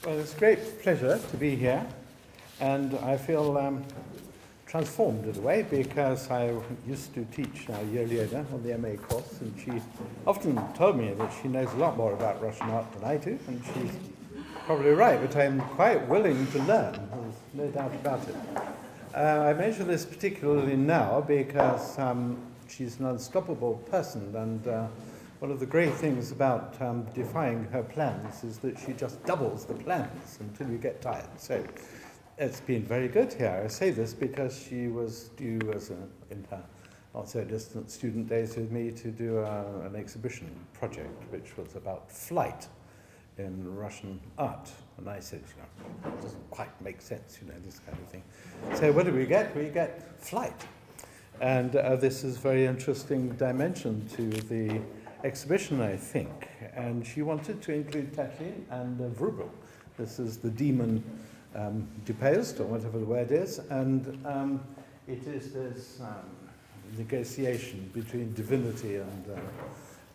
Well, it's a great pleasure to be here, and I feel transformed in a way because I used to teach Yelena on the MA course, and she often told me that she knows a lot more about Russian art than I do, and she's probably right, but I'm quite willing to learn, there's no doubt about it. I mention this particularly now because she's an unstoppable person, and one of the great things about defying her plans is that she just doubles the plans until you get tired. So it's been very good here. I say this because she was due in her not so distant student days with me to do an exhibition project which was about flight in Russian art. And I said, it doesn't quite make sense, this kind of thing. So what do we get? We get flight. And this is a very interesting dimension to the exhibition, I think, and she wanted to include Tatlin and Vrubel. This is the demon deposed, or whatever the word is, and it is this negotiation between divinity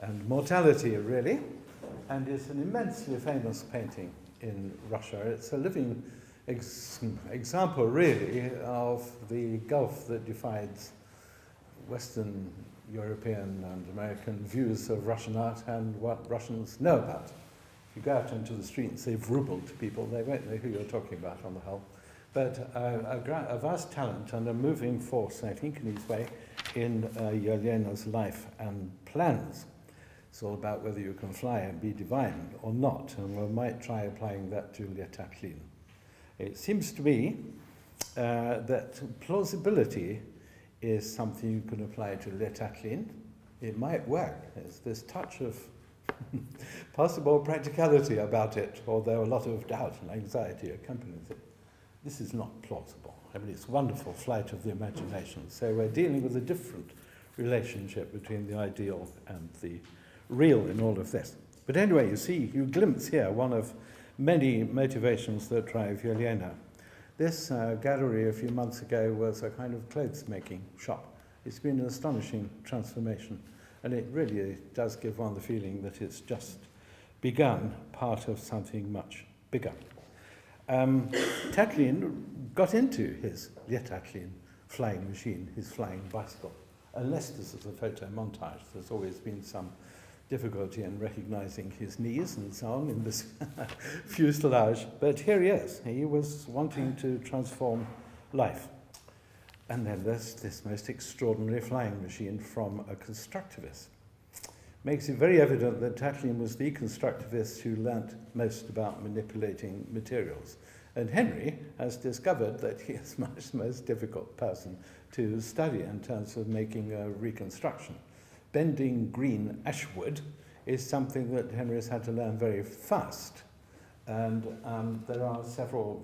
and mortality, really, and it's an immensely famous painting in Russia. It's a living example, really, of the gulf that divides Western European and American views of Russian art and what Russians know about. If you go out into the street and say Vrubel to people, they won't know who you're talking about on the whole. But a vast talent and a moving force, I think, in his way, in Yelena's life and plans. It's all about whether you can fly and be divine or not, and we might try applying that to Tatlin. It seems to me that plausibility is something you can apply to Tatlin. It might work. There's this touch of possible practicality about it, although a lot of doubt and anxiety accompanies it. This is not plausible. I mean, it's a wonderful flight of the imagination. So we're dealing with a different relationship between the ideal and the real in all of this. But anyway, you glimpse here one of many motivations that drive Yelena. This gallery a few months ago was a kind of clothes-making shop. It's been an astonishing transformation, and it really does give one the feeling that it's just begun part of something much bigger. Tatlin got into his Tatlin flying machine, his flying bicycle, unless this is a photo montage. There's always been some difficulty in recognizing his knees and so on in this fuselage, but here he is. He was wanting to transform life. And then there's this most extraordinary flying machine from a constructivist. Makes it very evident that Tatlin was the constructivist who learnt most about manipulating materials. And Henry has discovered that he is much the most difficult person to study in terms of making a reconstruction. Bending green ashwood is something that Henry has had to learn very fast. And there are several,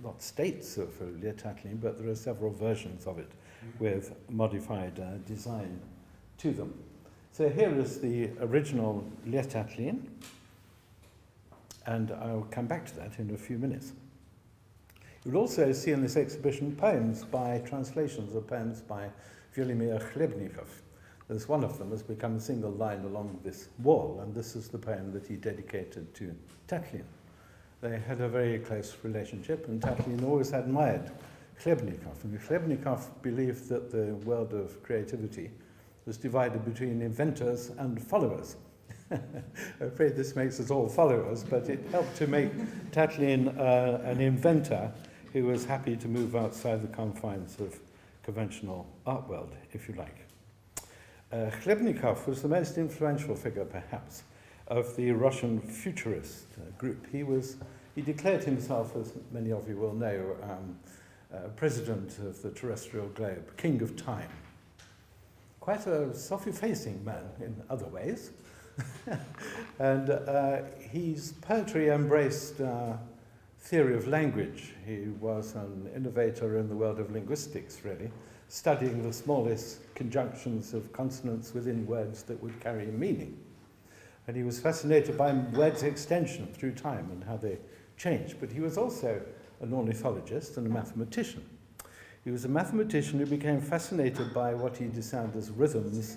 not states of Tatlin, but there are several versions of it with modified design to them. So here is the original Tatlin, and I'll come back to that in a few minutes. You'll also see in this exhibition translations of poems by Vladimir Klebnikov. There's one of them has become a single line along this wall, and this is the poem that he dedicated to Tatlin. They had a very close relationship, and Tatlin always admired Klebnikov. And Klebnikov believed that the world of creativity was divided between inventors and followers. I'm afraid this makes us all followers, but it helped to make Tatlin an inventor who was happy to move outside the confines of conventional art world, if you like. Klebnikov was the most influential figure, perhaps, of the Russian futurist group. He declared himself, as many of you will know, president of the terrestrial globe, king of time. Quite a self-effacing man in other ways. And his poetry embraced theory of language. He was an innovator in the world of linguistics, really, studying the smallest conjunctions of consonants within words that would carry meaning. And he was fascinated by words' extension through time and how they changed. But he was also an ornithologist and a mathematician. He was a mathematician who became fascinated by what he discerned as rhythms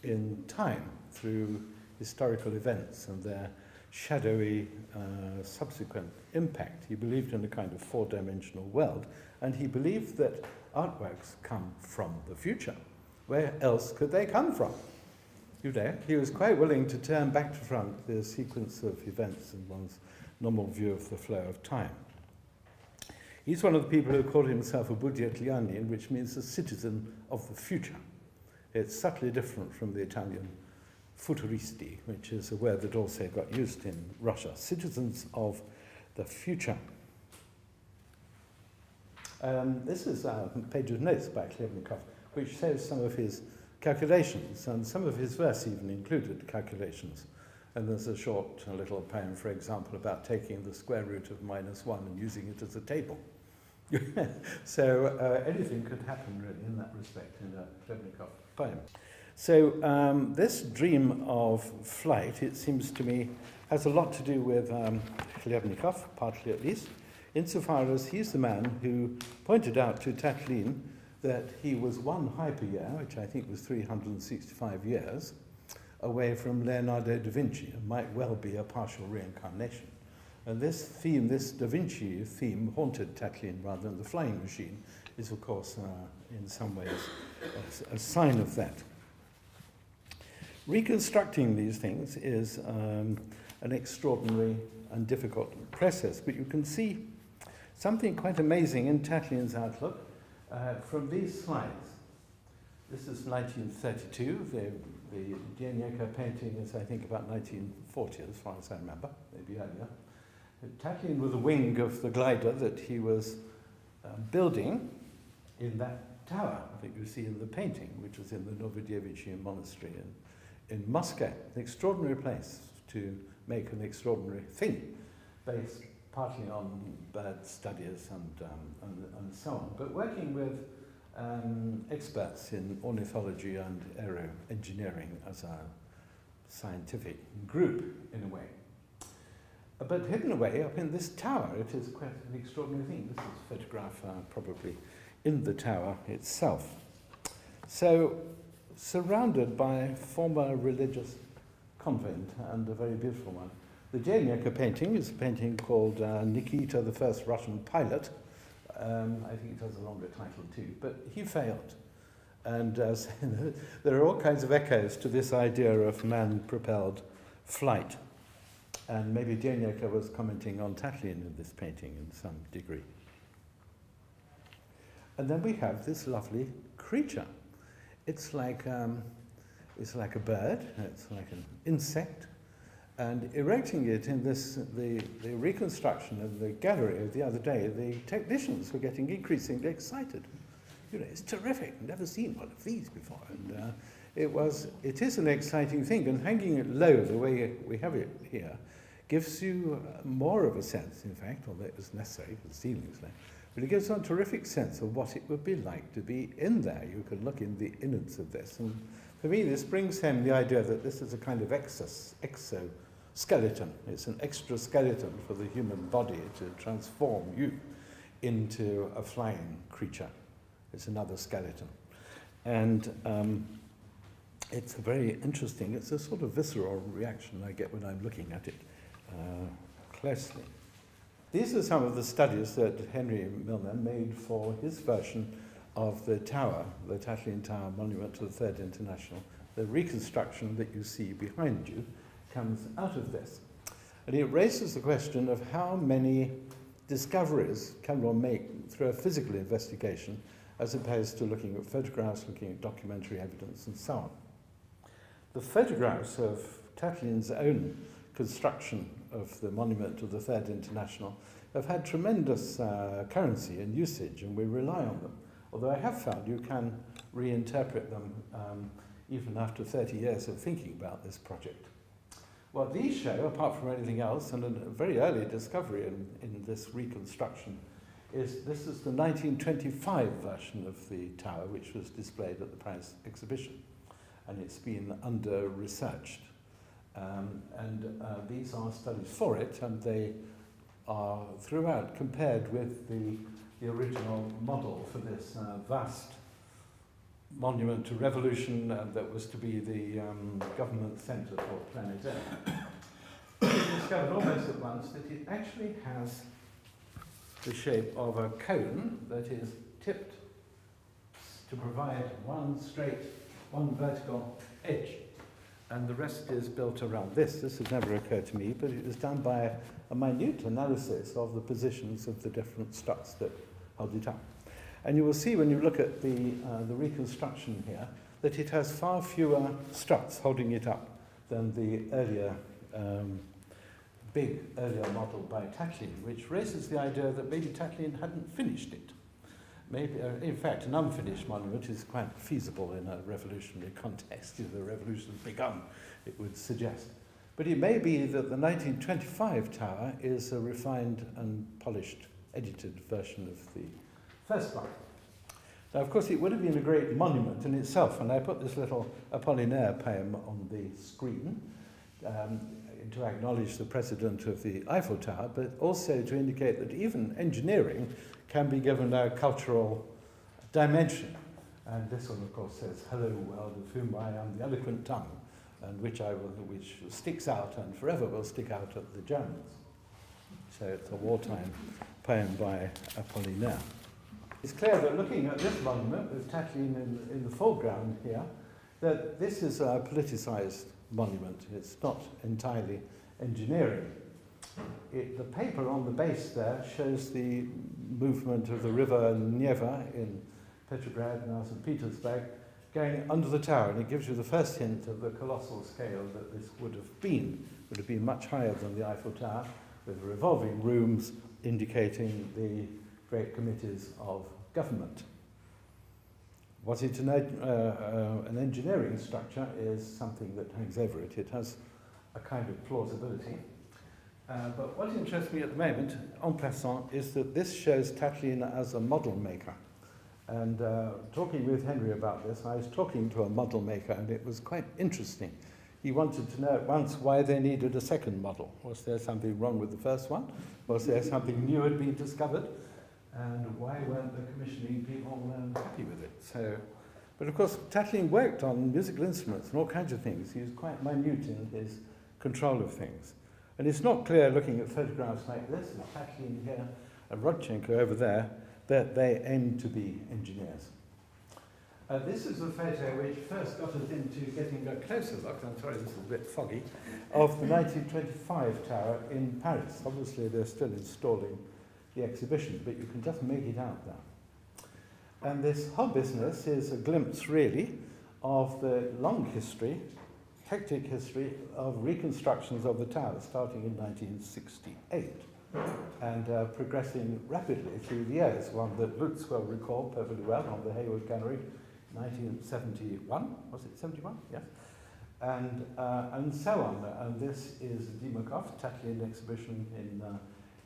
in time through historical events and their shadowy subsequent impact. He believed in a kind of four-dimensional world, and he believed that artworks come from the future. Where else could they come from? You know, he was quite willing to turn back to front the sequence of events in one's normal view of the flow of time. He's one of the people who called himself a Budietlianian, which means a citizen of the future. It's subtly different from the Italian futuristi, which is a word that also got used in Russia. Citizens of the future. This is a page of notes by Klebnikov, which shows some of his calculations, and some of his verse even included calculations. And there's a short little poem, for example, about taking the square root of -1 and using it as a table. So anything could happen, really, in that respect, in a Klebnikov poem. So this dream of flight, it seems to me, has a lot to do with Klebnikov, partly at least, insofar as he's the man who pointed out to Tatlin that he was one hyperyear, which I think was 365 years, away from Leonardo da Vinci, and might well be a partial reincarnation. And this theme, this Da Vinci theme, haunted Tatlin rather than the flying machine, is of course in some ways a sign of that. Reconstructing these things is an extraordinary and difficult process, but you can see something quite amazing in Tatlin's outlook from these slides. This is 1932. The Dianyaka painting is, I think, about 1940, as far as I remember, maybe earlier. Tatlin with the wing of the glider that he was building in that tower that you see in the painting, which was in the Novodevichy monastery in Moscow. An extraordinary place to make an extraordinary thing, based partly on bird studies and so on, but working with experts in ornithology and aeroengineering as a scientific group, in a way. But hidden away up in this tower, it is quite an extraordinary thing. This is a photograph probably in the tower itself. So, surrounded by former religious convent, and a very beautiful one. The Dianyaka painting is a painting called Nikita, the First Russian Pilot. I think it has a longer title too, but he failed. And there are all kinds of echoes to this idea of man-propelled flight. And maybe Dianyaka was commenting on Tatlin in this painting in some degree. And then we have this lovely creature. It's like a bird, it's like an insect, and erecting it in this, the reconstruction of the gallery of the other day, the technicians were getting increasingly excited. You know, it's terrific, never seen one of these before. And it is an exciting thing, and hanging it low the way we have it here gives you more of a sense, in fact, although it was necessary for the ceilings low, but it gives a terrific sense of what it would be like to be in there. You can look in the innards of this. And for me, this brings home the idea that this is a kind of exoskeleton. It's an extra skeleton for the human body to transform you into a flying creature. It's another skeleton. And it's very interesting. It's a sort of visceral reaction I get when I'm looking at it closely. These are some of the studies that Henry Milner made for his version of the tower, the Tatlin Tower Monument to the Third International. The reconstruction that you see behind you comes out of this. And it raises the question of how many discoveries can one make through a physical investigation as opposed to looking at photographs, looking at documentary evidence, and so on. The photographs of Tatlin's own construction of the monument to the Third International have had tremendous currency and usage, and we rely on them. Although I have found you can reinterpret them even after 30 years of thinking about this project. What these show, apart from anything else, and a very early discovery in this reconstruction, is this is the 1925 version of the tower, which was displayed at the Paris exhibition, and it's been under-researched. These are studies for it, and they are throughout compared with the original model for this vast monument to revolution that was to be the government centre for planet Earth. discovered almost at once that it actually has the shape of a cone that is tipped to provide one vertical edge. And the rest is built around this. This has never occurred to me, but it was done by a minute analysis of the positions of the different struts that hold it up. And you will see when you look at the reconstruction here that it has far fewer struts holding it up than the earlier, earlier model by Tatlin, which raises the idea that maybe Tatlin hadn't finished it. Maybe, in fact, an unfinished monument is quite feasible in a revolutionary context. If the revolution has begun, it would suggest. But it may be that the 1925 tower is a refined and polished, edited version of the first one. Now, of course, it would have been a great monument in itself, and I put this little Apollinaire poem on the screen to acknowledge the precedent of the Eiffel Tower, but also to indicate that even engineering can be given a cultural dimension. And this one, of course, says, "Hello, world, of whom I am the eloquent tongue," and which sticks out and forever will stick out at the Germans. So it's a wartime poem by Apollinaire. It's clear that looking at this monument with Tatlin in the foreground here, that this is a politicized monument. It's not entirely engineering. The paper on the base there shows the movement of the river Neva in Petrograd, now St. Petersburg, going under the tower, and it gives you the first hint of the colossal scale that this would have been. It would have been much higher than the Eiffel Tower, with revolving rooms indicating the great committees of government. Was it an engineering structure is something that hangs over it. It has a kind of plausibility. But what interests me at the moment, en passant, is that this shows Tatlin as a model maker. And talking with Henry about this, I was talking to a model maker, and it was quite interesting. He wanted to know at once why they needed a second model. Was there something wrong with the first one? Was there something new had been discovered? And why weren't the commissioning people happy with it? So, but of course, Tatlin worked on musical instruments and all kinds of things. He was quite minute in his control of things. And it's not clear looking at photographs like this, and Tatlin here and Rodchenko over there, that they aimed to be engineers. This is a photo which first got us into getting a closer look, I'm sorry this is a bit foggy, of the 1925 tower in Paris. Obviously they're still installing the exhibition, but you can just make it out there. And this whole business is a glimpse, really, of the long history, hectic history of reconstructions of the tower, starting in 1968 and progressing rapidly through the years. One that Lutz will recall perfectly well on the Hayward Gallery, 1971, was it 71? Yes. And so on. And this is Klebnikov, Tatlin exhibition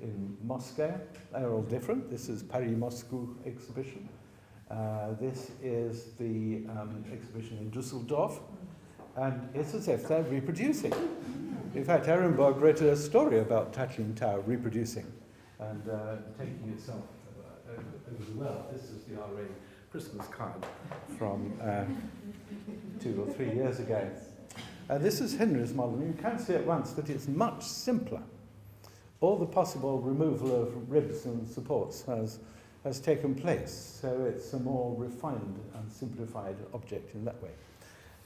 in Moscow. They're all different. This is Paris-Moscow exhibition. This is the exhibition in Düsseldorf. And it's as if they're reproducing. In fact, Ehrenberg wrote a story about Tatlin Tower reproducing and taking itself over the world. This is the RA Christmas card from 2 or 3 years ago. This is Henry's model. You can see at once that it's much simpler. All the possible removal of ribs and supports has taken place, so it's a more refined and simplified object in that way.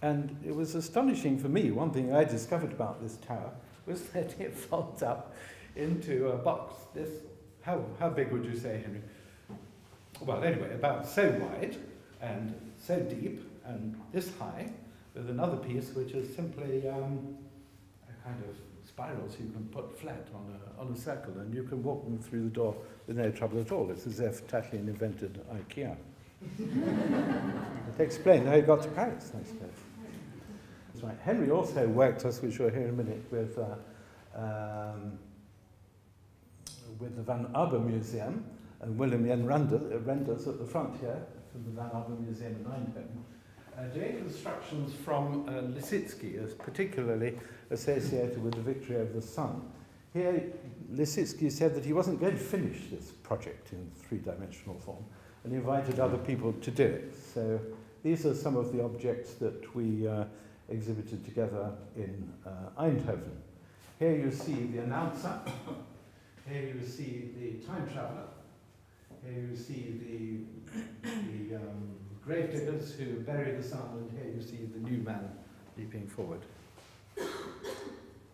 And it was astonishing for me, one thing I discovered about this tower was that it folds up into a box. This, how big would you say, Henry? Well, anyway, about so wide and so deep and this high, with another piece which is simply a kind of spiral, so you can put flat on a circle, and you can walk them through the door with no trouble at all. It's as if Tatlin invented IKEA. It explained how he got to Paris, I suppose. That's right. Henry also worked, as we shall hear in a minute, with the Van Abbe Museum, and Willem Jan Renders at the front here, from the Van Abbe Museum in Eindhoven, doing constructions from Lissitzky, as particularly associated with the victory of the sun. Here, Lissitzky said that he wasn't going to finish this project in three-dimensional form, and he invited other people to do it. So these are some of the objects that we exhibited together in Eindhoven. Here you see the announcer. Here you see the time traveler. Here you see the grave diggers who bury the sun, and here you see the new man leaping forward.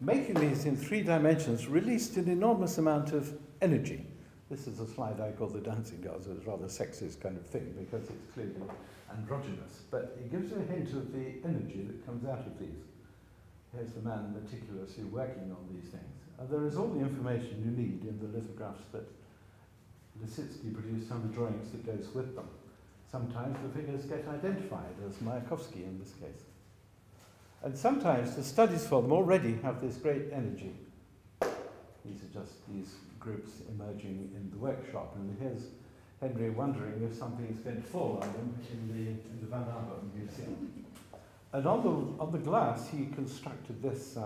Making these in 3 dimensions released an enormous amount of energy. This is a slide I call the dancing girls. It's a rather sexist kind of thing because it's clearly androgynous, but it gives you a hint of the energy that comes out of these. Here's the man meticulously working on these things. There is all the information you need in the lithographs that Lissitzky produced, some of the drawings that goes with them. Sometimes the figures get identified as Mayakovsky in this case. And sometimes the studies for them already have this great energy. These are just these groups emerging in the workshop, and here's Henry wondering if something is going to fall on him in the Van Abbe Museum. And on the glass he constructed this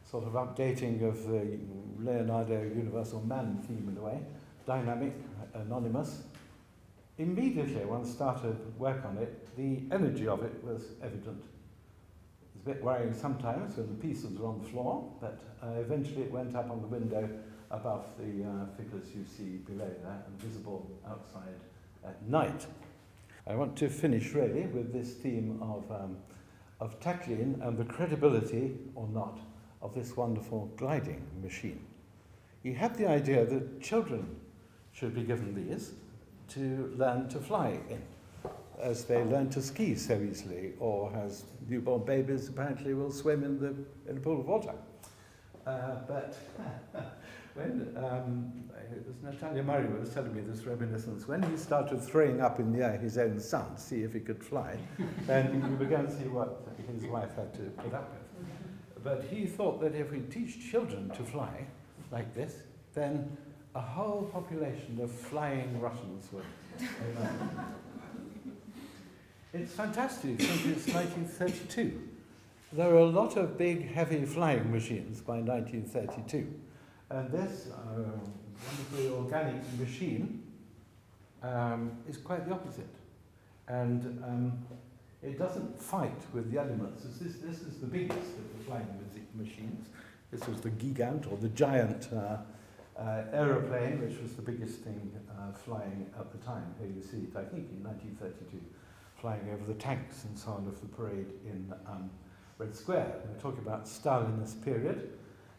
sort of updating of the Leonardo Universal Man theme in a way, dynamic, anonymous. Immediately once started work on it, the energy of it was evident. It's a bit worrying sometimes when the pieces are on the floor, but eventually it went up on the window above the figures you see below there and visible outside at night. I want to finish really with this theme of Tatlin and the credibility or not of this wonderful gliding machine. He had the idea that children should be given these to learn to fly in, as they learn to ski so easily, or as newborn babies apparently will swim in a pool of water. But when it was Natalia Murray was telling me this reminiscence, when he started throwing up in the air his own son to see if he could fly, then you began to see what his wife had to put up with. But he thought that if we teach children to fly like this, then a whole population of flying Russians would emerge. It's fantastic, since it's 1932. There are a lot of big, heavy flying machines by 1932. And this wonderfully organic machine is quite the opposite. And it doesn't fight with the elements. This is the biggest of the flying machines. This was the Gigant, or the giant aeroplane, which was the biggest thing flying at the time. Here you see it, I think, in 1932, flying over the tanks and so on of the parade in Red Square. We're talking about Stalinist period,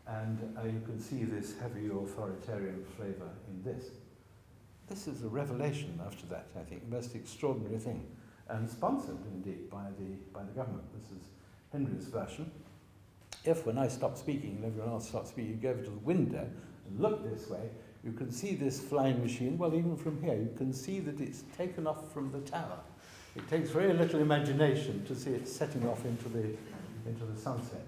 and you can see this heavy authoritarian flavour in this. This is a revelation after that, I think, the most extraordinary thing, and sponsored indeed by the government. This is Henry's version. If, when I stop speaking and everyone else stops speaking, you go over to the window and look this way, you can see this flying machine. Well, even from here, you can see that it's taken off from the tower. It takes very little imagination to see it setting off into the sunset.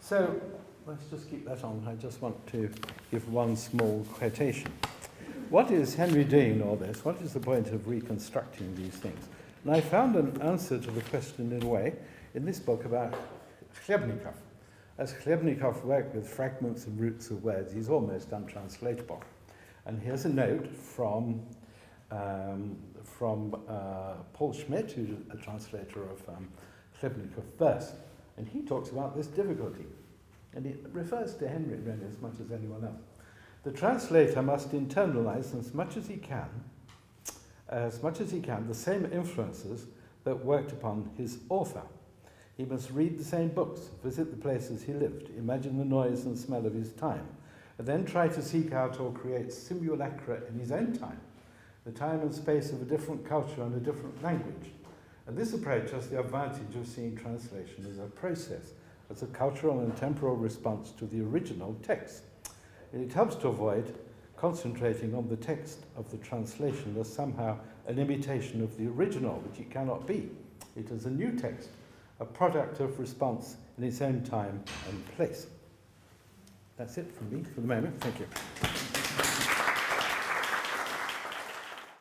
So let's just keep that on. I just want to give one small quotation. What is Henry doing in all this? What is the point of reconstructing these things? And I found an answer to the question in a way in this book about Klebnikov. As Klebnikov worked with fragments and roots of words, he's almost untranslatable. And here's a note from Paul Schmidt, who's a translator of Klebnikov verse. And he talks about this difficulty. And it refers to Henry really as much as anyone else. The translator must internalize as much as he can, the same influences that worked upon his author. He must read the same books, visit the places he lived, imagine the noise and smell of his time, and then try to seek out or create simulacra in his own time, the time and space of a different culture and a different language. And this approach has the advantage of seeing translation as a process, as a cultural and temporal response to the original text. And it helps to avoid concentrating on the text of the translation as somehow an imitation of the original, which it cannot be. It is a new text, a product of response in its own time and place. That's it from me for the moment. Thank you.